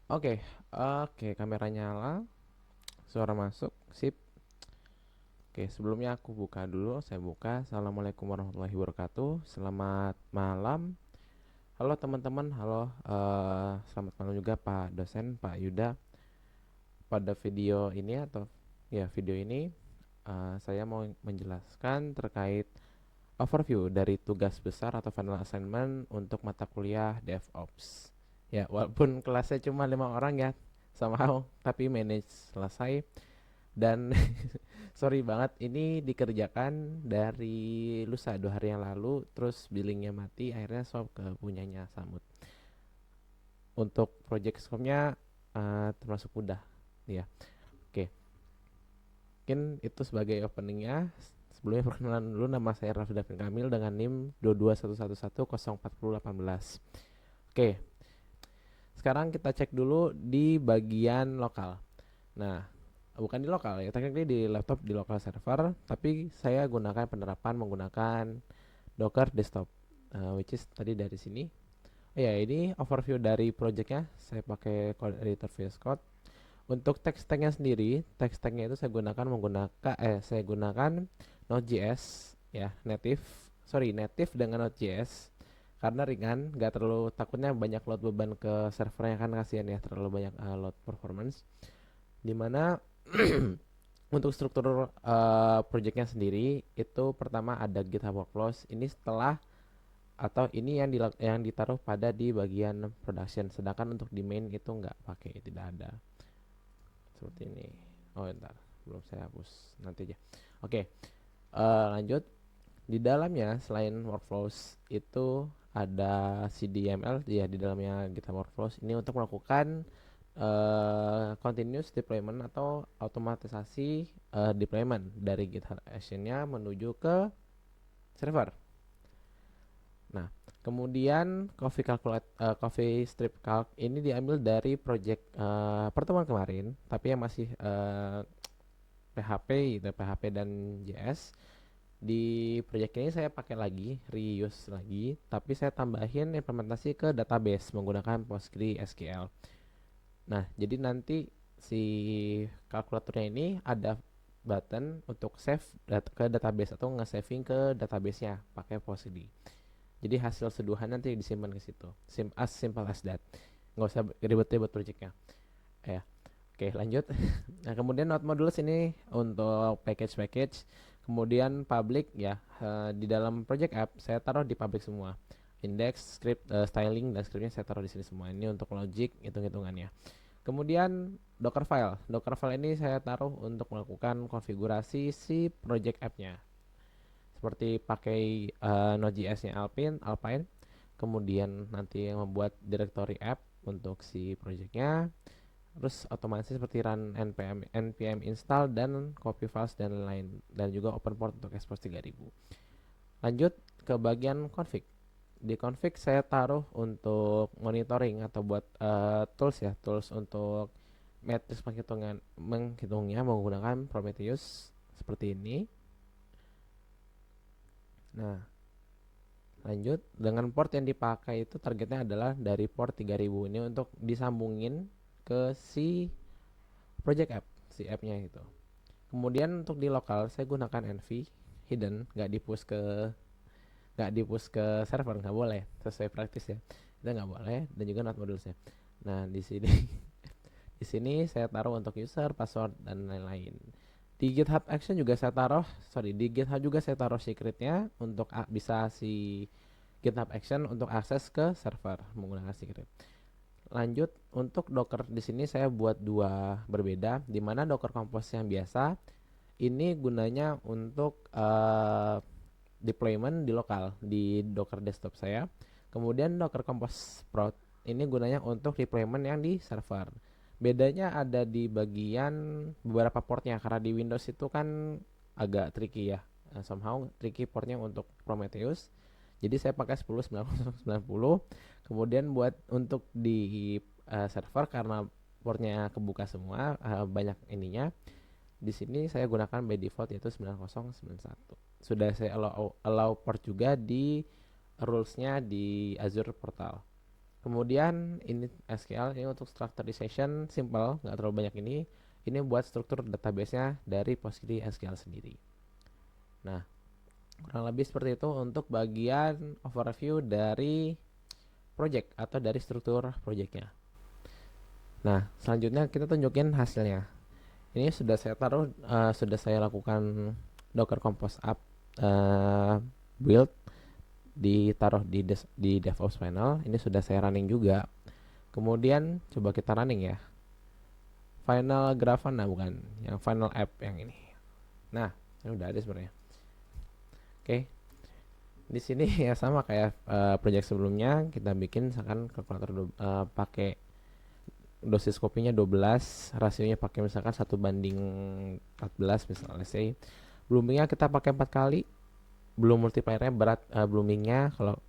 Oke, oke, kamera nyala, suara masuk, sip. Oke, sebelumnya aku buka dulu, saya buka. Assalamualaikum warahmatullahi wabarakatuh. Selamat malam. Halo teman-teman, halo. Selamat malam juga Pak dosen, Pak Yuda. Pada video ini atau ya video ini, saya mau menjelaskan terkait overview dari tugas besar atau final assignment untuk mata kuliah DevOps. Ya, walaupun kelasnya cuma 5 orang ya, somehow, tapi manage selesai. Dan sorry banget, ini dikerjakan dari lusa 2 hari yang lalu, terus billingnya mati, akhirnya swap ke punyanya Samut. Untuk project scope-nya termasuk mudah, ya. Oke, mungkin itu sebagai openingnya. Sebelumnya perkenalan dulu, nama saya Raffi Davin Kamil dengan NIM 221110418. Oke, sekarang kita cek dulu di bagian lokal. Nah, bukan di lokal ya, tekniknya di laptop di local server, tapi saya gunakan penerapan menggunakan Docker desktop, which is tadi dari sini. Oh ya, ini overview dari projectnya. Saya pakai code editor VS Code. Untuk text tagnya sendiri, text tagnya itu saya gunakan Node.js ya, native dengan Node.js karena ringan, nggak terlalu takutnya banyak load beban ke servernya, kan kasihan ya terlalu banyak load performance. Dimana untuk struktur projectnya sendiri itu pertama ada GitHub Workflows. Ini setelah atau ini yang ditaruh pada di bagian production, sedangkan untuk di main itu nggak pakai, tidak ada seperti ini. Oh entar, belum saya hapus, nanti aja. Oke, lanjut. Di dalamnya selain workflows itu ada CDML ya, di dalamnya GitHub Workflows ini untuk melakukan continuous deployment atau otomatisasi deployment dari GitHub Action-nya menuju ke server. Nah, kemudian Coffee Strip Calc ini diambil dari project pertemuan kemarin, tapi yang masih PHP gitu, PHP dan JS. Di project ini saya pakai lagi, reuse lagi, tapi saya tambahin implementasi ke database menggunakan PostgreSQL. Nah, jadi nanti si kalkulatornya ini ada button untuk save ke database atau nge-saving ke database-nya pakai Postgre. Jadi hasil seduhan nanti disimpan ke situ. As simple as that. Nggak usah ribet-ribet projectnya. Ya. Oke, lanjut. Nah, kemudian node modules ini untuk package-package. Kemudian public ya, di dalam project app saya taruh di public semua. Index, script, styling dan scriptnya saya taruh di sini semua. Ini untuk logic, hitung-hitungannya. Kemudian Docker file. Docker file ini saya taruh untuk melakukan konfigurasi si project app-nya. Seperti pakai Node.js-nya Alpine. Kemudian nanti membuat directory app untuk si projectnya. Terus otomasi seperti run npm install dan copy files dan lain-lain, dan juga open port untuk export 3000. Lanjut ke bagian config. Di config saya taruh untuk monitoring atau buat tools untuk matrix menghitungnya menggunakan Prometheus seperti ini. Nah, lanjut dengan port yang dipakai itu targetnya adalah dari port 3000 ini untuk disambungin ke si project app, si app-nya itu. Kemudian untuk di lokal saya gunakan env hidden, nggak di push ke server, nggak boleh, sesuai praktis ya, itu nggak boleh, dan juga not modulesnya. Nah, di sini di sini saya taruh untuk user, password dan lain-lain. Di GitHub Action juga saya taruh, di GitHub juga saya taruh secretnya untuk bisa si GitHub Action untuk akses ke server menggunakan secret. Lanjut untuk Docker, di sini saya buat dua berbeda, di mana Docker Compose yang biasa ini gunanya untuk deployment di lokal di Docker desktop saya. Kemudian Docker Compose Prod ini gunanya untuk deployment yang di server. Bedanya ada di bagian beberapa portnya, karena di Windows itu kan agak tricky ya. Somehow tricky portnya untuk Prometheus. Jadi saya pakai 10.90.90. Kemudian buat untuk di server, karena portnya kebuka semua, banyak ininya. Di sini saya gunakan by default yaitu 9091. Sudah saya allow port juga di rules-nya di Azure Portal. Kemudian ini SQL ini untuk structurization simple, nggak terlalu banyak ini. Ini buat struktur database-nya dari PostgreSQL sendiri. Nah, kurang lebih seperti itu untuk bagian overview dari project atau dari struktur projectnya. Nah, selanjutnya kita tunjukin hasilnya. Ini sudah saya taruh, sudah saya lakukan Docker Compose Up build, ditaruh di DevOps panel. Ini sudah saya running juga. Kemudian coba kita running ya. Final Grafana bukan, yang final app yang ini. Nah, ini udah ada sebenarnya. Oke. Di sini ya sama kayak project sebelumnya, kita bikin misalkan kalkulator pakai dosis kopinya 12, rasionya pakai misalkan 1:14 misalnya, say. Bloomingnya kita pakai 4 kali. Belum multipliernya berat, bloomingnya kalau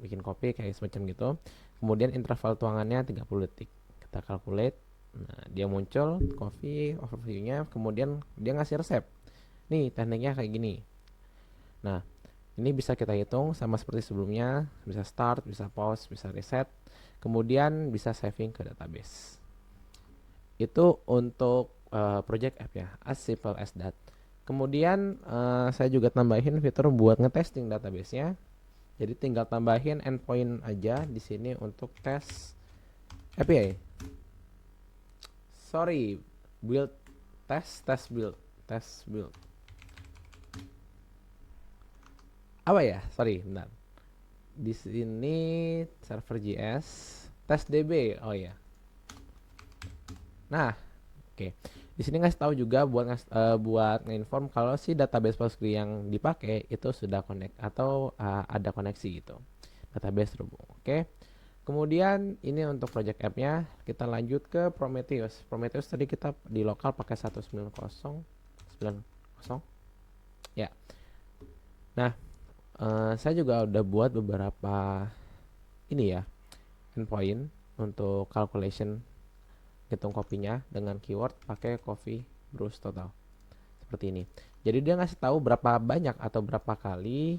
bikin kopi kayak semacam gitu. Kemudian interval tuangannya 30 detik. Kita calculate. Nah, dia muncul coffee overview-nya, kemudian dia ngasih resep. Nih, tekniknya kayak gini. Nah, ini bisa kita hitung sama seperti sebelumnya, bisa start, bisa pause, bisa reset, kemudian bisa saving ke database. Itu untuk project app ya, as simple as that. Kemudian saya juga tambahin fitur buat ngetesting database-nya. Jadi tinggal tambahin endpoint aja di sini untuk tes API. Sorry, build test build. Apa ya? Sorry, bentar. Di sini server JS test DB. Oh ya. Nah, oke. Di sini ngasih tahu juga buat nginform kalau si database Postgre yang dipakai itu sudah connect atau ada koneksi gitu. Database terhubung. Oke. Kemudian ini untuk project app-nya, kita lanjut ke Prometheus. Prometheus tadi kita di lokal pakai 190. Ya. Nah, saya juga udah buat beberapa ini ya, endpoint untuk calculation hitung kopinya dengan keyword pakai coffee brews total. Seperti ini. Jadi dia ngasih tahu berapa banyak atau berapa kali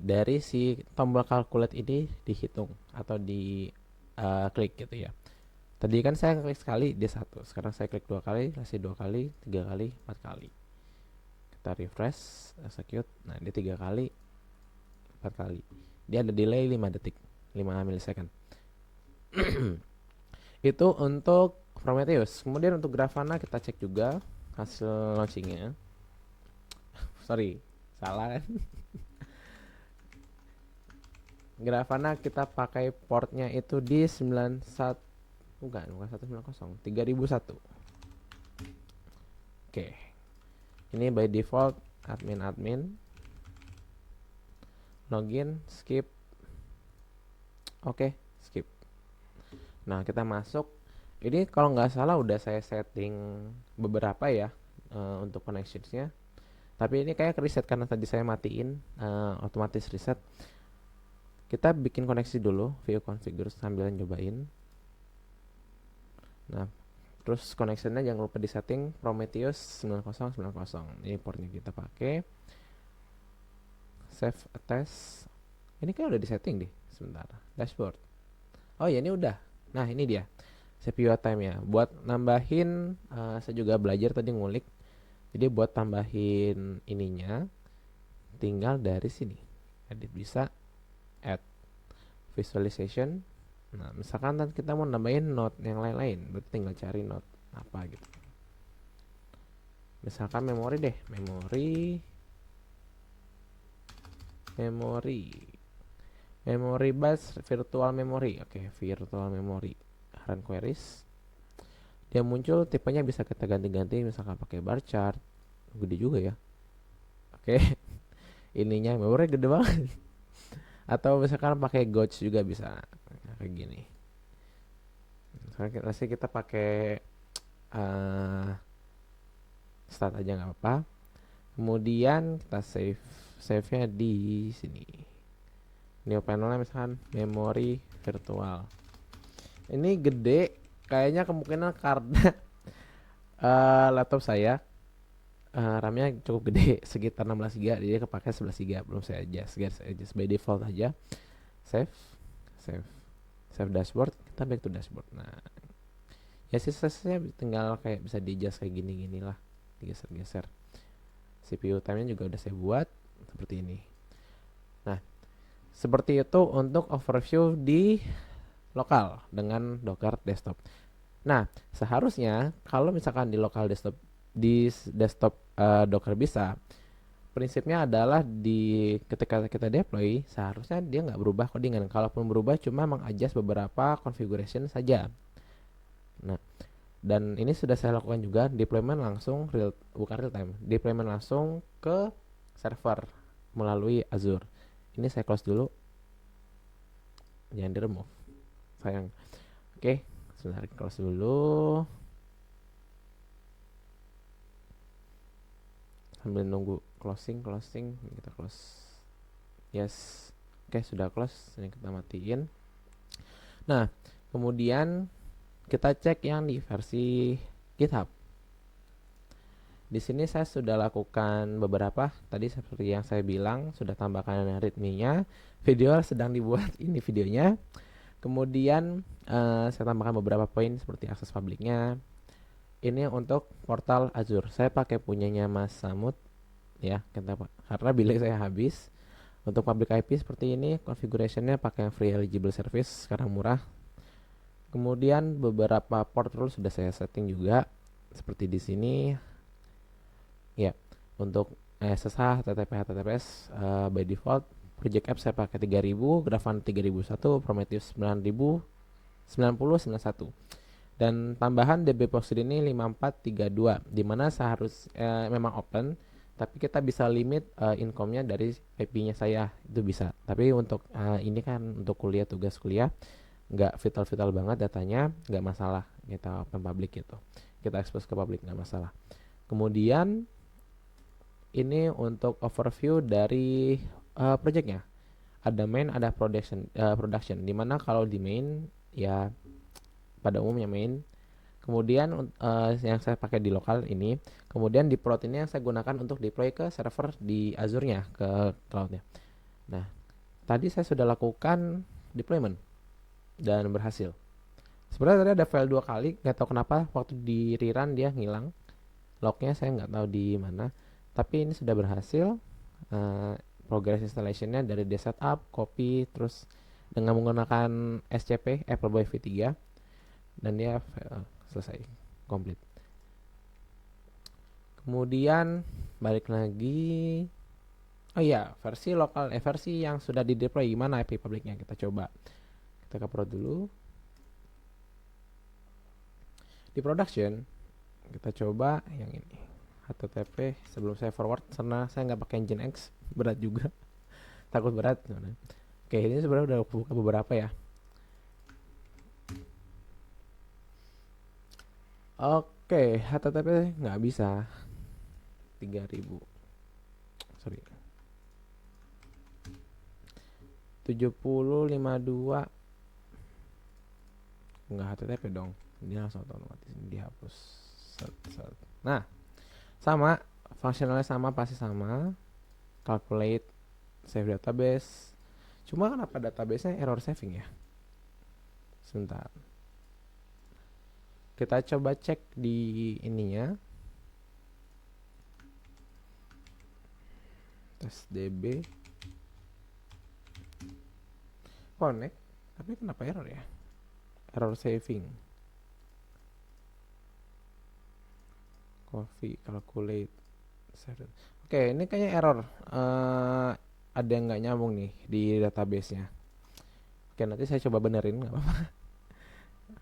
dari si tombol calculate ini dihitung atau di klik gitu ya. Tadi kan saya klik sekali dia 1, sekarang saya klik 2 kali, kasih 2 kali, 3 kali, 4 kali. Kita refresh, execute. Nah, dia 3 kali, 4 kali. Dia ada delay 5 detik, 5 milisecond. Itu untuk Prometheus. Kemudian untuk Grafana kita cek juga hasil launchingnya. Sorry, salah kan? Grafana kita pakai portnya itu di 91, bukan 190, 3001. Oke. Ini by default admin login, skip. Oke, skip. Nah, kita masuk. Ini kalau nggak salah udah saya setting beberapa ya untuk connectionsnya. Tapi ini kayak reset karena tadi saya matiin otomatis reset. Kita bikin koneksi dulu, view configure sambil nyobain. Nah, terus connectionnya jangan lupa disetting Prometheus 9090. Ini portnya kita pakai. Save a test. Ini kayak udah disetting deh. Sebentar. Dashboard. Oh ya, ini udah. Nah, ini dia. CPU time ya. Buat nambahin, saya juga belajar tadi ngulik. Jadi buat tambahin ininya, tinggal dari sini. Edit bisa. Add visualization. Nah, misalkan kita mau nambahin node yang lain-lain, berarti tinggal cari node apa gitu. Misalkan memori deh, memory bus virtual memory. Oke, virtual memory. Run queries. Dia muncul, tipenya bisa kita ganti-ganti, misalkan pakai bar chart. Gede juga ya. Oke. Ininya memori gede banget. Atau misalkan pakai gauge juga bisa kayak gini. Misalkan kita pakai start aja nggak apa-apa. Kemudian kita save-nya di sini. New panelnya misalkan memori virtual. Ini gede, kayaknya kemungkinan karena laptop saya RAM-nya cukup gede sekitar 16 GB, jadi kepake 11 GB. Belum saya adjust by default aja. Save save save dashboard, kita back to dashboard. Nah, ya sisanya tinggal kayak bisa di adjust kayak gini lah, digeser-geser. CPU time-nya juga udah saya buat seperti ini. Nah, seperti itu untuk overview di lokal dengan Docker desktop. Nah, seharusnya kalau misalkan di lokal desktop, di desktop Docker bisa, prinsipnya adalah di ketika kita deploy seharusnya dia nggak berubah codingan. Kalaupun berubah cuma mengadjust beberapa configuration saja. Nah, dan ini sudah saya lakukan juga deployment langsung bukan real time, deployment langsung ke server melalui Azure. Ini saya close dulu, jangan di remove sayang. Oke, sebentar, close dulu sambil nunggu closing kita close. Yes, oke, sudah close. Ini kita matiin. Nah, kemudian kita cek yang di versi GitHub. Di sini saya sudah lakukan beberapa, tadi seperti yang saya bilang, sudah tambahkan readme-nya. Video sedang dibuat, ini videonya. Kemudian saya tambahkan beberapa poin seperti akses publiknya. Ini untuk portal Azure. Saya pakai punyanya Mas Samud ya, karena bilik saya habis. Untuk public IP seperti ini, configuration-nya pakai yang free eligible service, sekarang murah. Kemudian beberapa port rule sudah saya setting juga, seperti di sini. Ya, untuk SSH, HTTP, HTTPS by default, project app saya pakai 3000, Grafana 3001, Prometheus 9000, 9091. Dan tambahan DB proxy ini 5432, dimana seharus memang open, tapi kita bisa limit income-nya dari IP-nya saya, itu bisa. Tapi untuk ini kan untuk kuliah, tugas kuliah, nggak vital-vital banget datanya, nggak masalah kita open public gitu, kita expose ke publik nggak masalah. Kemudian ini untuk overview dari projectnya, ada main, ada production, dimana kalau di main ya pada umumnya main. Kemudian yang saya pakai di lokal ini, kemudian di prod ini yang saya gunakan untuk deploy ke server di Azure-nya, ke cloud-nya. Nah, tadi saya sudah lakukan deployment dan berhasil. Sebenarnya tadi ada file 2 kali, nggak tahu kenapa waktu di rerun dia ngilang. Lognya saya nggak tahu di mana. Tapi ini sudah berhasil. Progress installation-nya dari di setup, copy, terus dengan menggunakan SCP Appleboy V3, dan dia selesai, komplit. Kemudian balik lagi. Oh iya, versi lokal, versi yang sudah di deploy gimana IP publiknya, kita coba. Kita ke prod dulu. Di production kita coba yang ini, HTTP. Sebelum saya forward, karena saya nggak pakai Nginx, berat juga, takut berat. Oke, ini sebenarnya udah buka beberapa ya. Oke, HTTP nggak bisa, 3000, sorry, 7052 nggak HTTP dong, dia langsung otomatis dihapus. Nah, sama, fungsionalnya sama, pasti sama. Calculate, save database. Cuma kenapa database-nya error saving ya? Sebentar, kita coba cek di ininya, tes db connect, tapi kenapa error ya? Error saving. Coffee calculate. Oke, ini kayaknya error. Ada yang nggak nyambung nih di database-nya. Oke, nanti saya coba benerin, nggak apa-apa.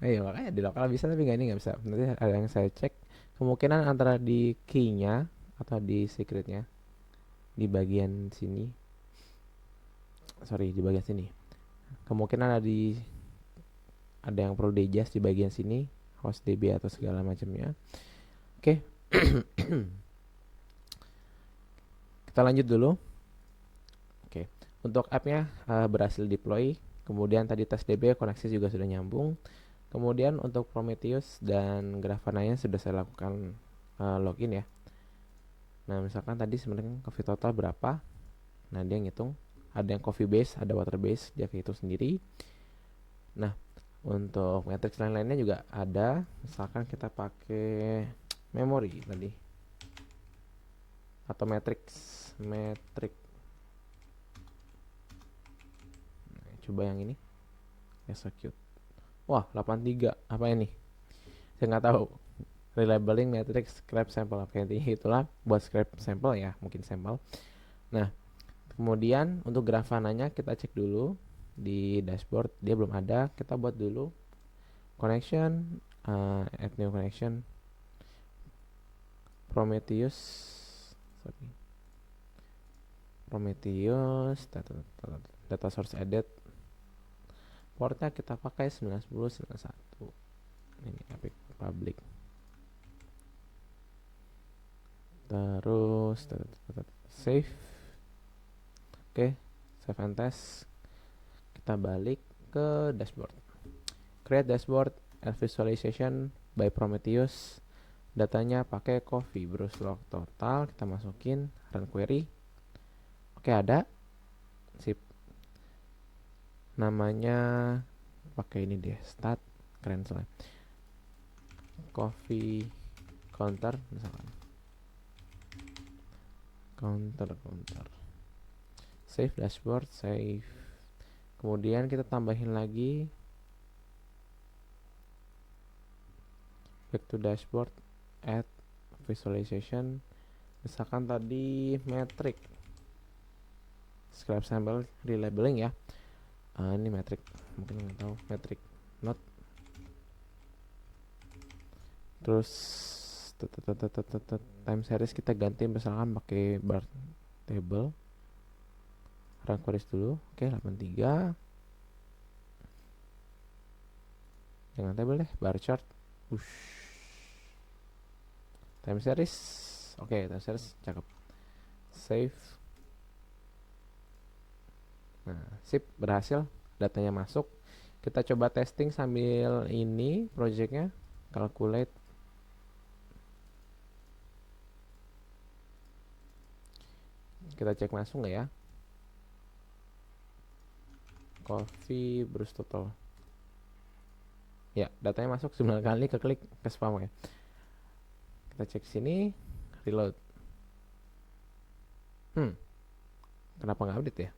Iya, makanya di lokal bisa tapi nggak bisa. Nanti ada yang saya cek. Kemungkinan antara di key-nya atau di secret-nya, di bagian sini. Sorry, di bagian sini. Kemungkinan ada yang perlu di-adjust di bagian sini, host DB atau segala macamnya. Oke. Kita lanjut dulu. Oke, untuk app-nya berhasil deploy. Kemudian tadi tes DB, koneksi juga sudah nyambung. Kemudian untuk Prometheus dan Grafana-nya sudah saya lakukan login ya. Nah misalkan tadi sebenarnya coffee total berapa, nah dia ngitung. Ada yang coffee base, ada water base, dia hitung sendiri. Nah untuk matrix lain-lainnya juga ada. Misalkan kita pakai memory tadi atau matrix. Nah, coba yang ini execute. Wah 83 apa ini, saya nggak tahu. Relabeling matrix scrap sample. Oke, intinya itulah buat scrap sampel ya, mungkin sampel. Nah kemudian untuk Grafananya kita cek dulu di dashboard, dia belum ada. Kita buat dulu connection, add new connection, Prometheus, data source added, portnya kita pakai 91091. Ini Epic Public. Terus save. Oke, save and test. Kita balik ke dashboard. Create dashboard and visualization by Prometheus. Datanya pakai coffee brew log total, kita masukin, run query. Oke, ada. Sip. Namanya pakai ini deh, stat, keren soalnya. Coffee counter misalkan. Counter. Save dashboard, save. Kemudian kita tambahin lagi back to dashboard, add visualization. Misalkan tadi metric scrap sample relabeling ya. Ini metric, mungkin nggak tahu metric not. Terus time series kita ganti misalkan pakai bar table. Run queries dulu. Oke, 83. Jangan table deh, bar chart. Time series. Oke, time series cakep. Save. Nah, sip, berhasil. Datanya masuk. Kita coba testing sambil ini projectnya. Calculate. Kita cek masuk nggak ya? Coffee brew total. Ya, datanya masuk 9 kali, keklik ke spam ya. Kita cek sini, reload. Kenapa nggak update ya?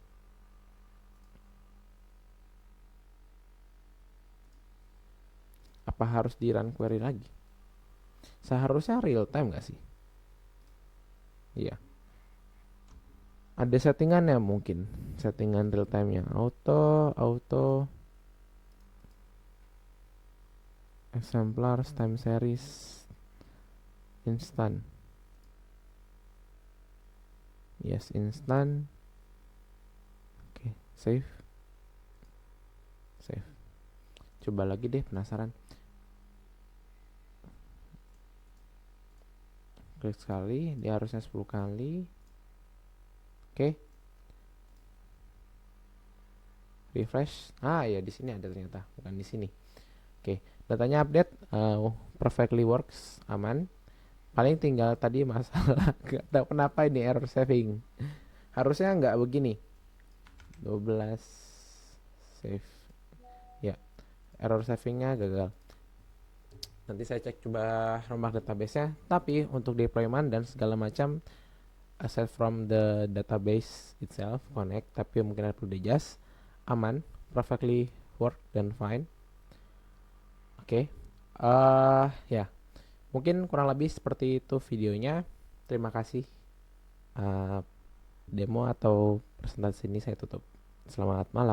Apa harus di run query lagi? Seharusnya real time nggak sih? Iya. Ada settingannya mungkin. Settingan real time-nya. Auto. Exemplars, time series, instant. Yes, instant. Oke, save. Coba lagi deh, penasaran. Klik sekali, dia harusnya 10 kali. Oke. Refresh. Ya di sini ada ternyata, bukan di sini. Oke, datanya update, perfectly works, aman. Paling tinggal tadi masalah gak tahu kenapa ini error saving. Harusnya nggak begini. 12 save. Ya, error savingnya gagal. Nanti saya cek coba rombak database-nya. Tapi untuk deployment dan segala macam, aside from the database itself, connect, tapi mungkin ada perlu adjust, aman, perfectly work dan fine. Oke. Ya. Mungkin kurang lebih seperti itu videonya. Terima kasih. Demo atau presentasi ini saya tutup. Selamat malam.